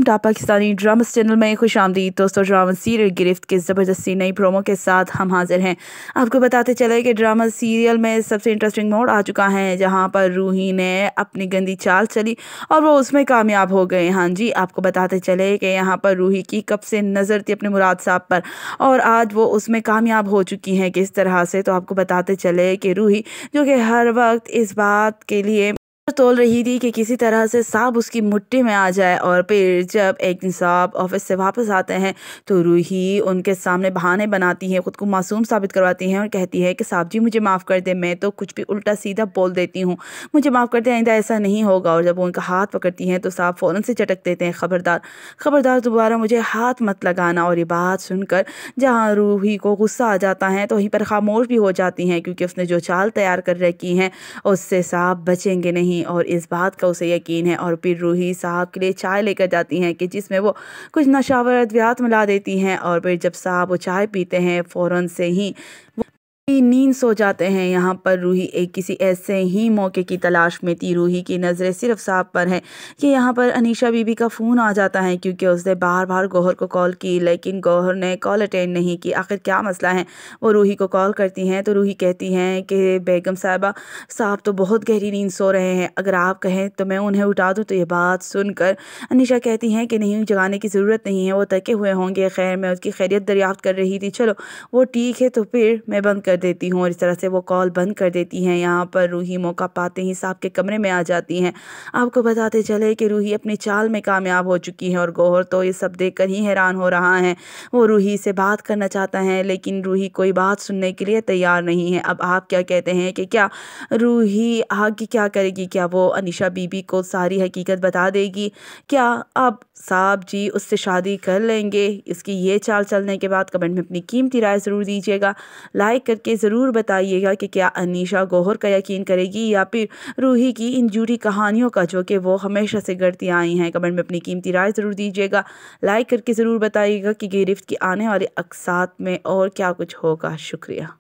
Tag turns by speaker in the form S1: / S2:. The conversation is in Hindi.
S1: टॉप पाकिस्तानी ड्रामा चैनल में खुश आमदीद दोस्तों। ड्रामा सीरियल गिरफ्त के ज़बरदस्ती नई प्रोमो के साथ हम हाजिर हैं। आपको बताते चले कि ड्रामा सीरियल में सबसे इंटरेस्टिंग मोड़ आ चुका है, जहां पर रूही ने अपनी गंदी चाल चली और वो उसमें कामयाब हो गए। हाँ जी, आपको बताते चले कि यहाँ पर रूही की कब से नज़र थी अपने मुराद साहब पर और आज वो उसमें कामयाब हो चुकी हैं किस तरह से। तो आपको बताते चले कि रूही जो कि हर वक्त इस बात के लिए तोल रही थी कि किसी तरह से साहब उसकी मुट्ठी में आ जाए, और फिर जब एक दिन साहब ऑफिस से वापस आते हैं तो रूही उनके सामने बहाने बनाती है, खुद को मासूम साबित करवाती है और कहती है कि साहब जी मुझे माफ़ कर दे, मैं तो कुछ भी उल्टा सीधा बोल देती हूँ, मुझे माफ़ कर दे, आइंदा ऐसा नहीं होगा। और जब वो उनका हाथ पकड़ती हैं तो साहब फ़ौरन से झटक देते हैं, खबरदार खबरदार दोबारा मुझे हाथ मत लगाना। और ये बात सुनकर जहाँ रूही को गुस्सा आ जाता है तो वहीं पर खामोश भी हो जाती हैं, क्योंकि उसने जो चाल तैयार कर रखी है उससे साहब बचेंगे नहीं और इस बात का उसे यकीन है। और फिर रूही साहब के लिए चाय लेकर जाती हैं कि जिसमें वो कुछ नशावर अद्वियात मिला देती हैं, और फिर जब साहब वो चाय पीते हैं फ़ौरन से ही नींद सो जाते हैं। यहाँ पर रूही एक किसी ऐसे ही मौके की तलाश में थी। रूही की नज़रें सिर्फ साहब पर हैं कि यहाँ पर अनीशा बीबी का फ़ोन आ जाता है, क्योंकि उसने बार बार गौहर को कॉल की लेकिन गौहर ने कॉल अटेंड नहीं की। आखिर क्या मसला है, वो रूही को कॉल करती हैं तो रूही कहती हैं कि बेगम साहिबा साहब तो बहुत गहरी नींद सो रहे हैं, अगर आप कहें तो मैं उन्हें उठा दूँ। तो ये बात सुनकर अनीशा कहती हैं कि नहीं, जगाने की ज़रूरत नहीं है, वो थके हुए होंगे, खैर मैं उसकी खैरियत दरियाफ्त कर रही थी, चलो वो ठीक है तो फिर मैं बंद कर देती हूँ। और इस तरह से वो कॉल बंद कर देती हैं। यहाँ पर रूही मौका पाते ही साहब के कमरे में आ जाती हैं। आपको बताते चले कि रूही अपनी चाल में कामयाब हो चुकी है और गौहर तो ये सब देखकर ही हैरान हो रहा है। वो रूही से बात करना चाहता है लेकिन रूही कोई बात सुनने के लिए तैयार नहीं है। अब आप क्या कहते हैं कि क्या रूही आगे क्या करेगी? क्या वो अनीशा बीबी को सारी हकीकत बता देगी? क्या अब साहब जी उससे शादी कर लेंगे? इसकी ये चाल चलने के बाद कमेंट में अपनी कीमती राय ज़रूर दीजिएगा। लाइक करके ज़रूर बताइएगा कि क्या अनीशा गौहर का यकीन करेगी या फिर रूही की इन झूठी कहानियों का जो कि वो हमेशा से करती आई हैं। कमेंट में अपनी कीमती राय ज़रूर दीजिएगा। लाइक करके ज़रूर बताइएगा कि गिरफ्त की आने वाले अक़सात में और क्या कुछ होगा। शुक्रिया।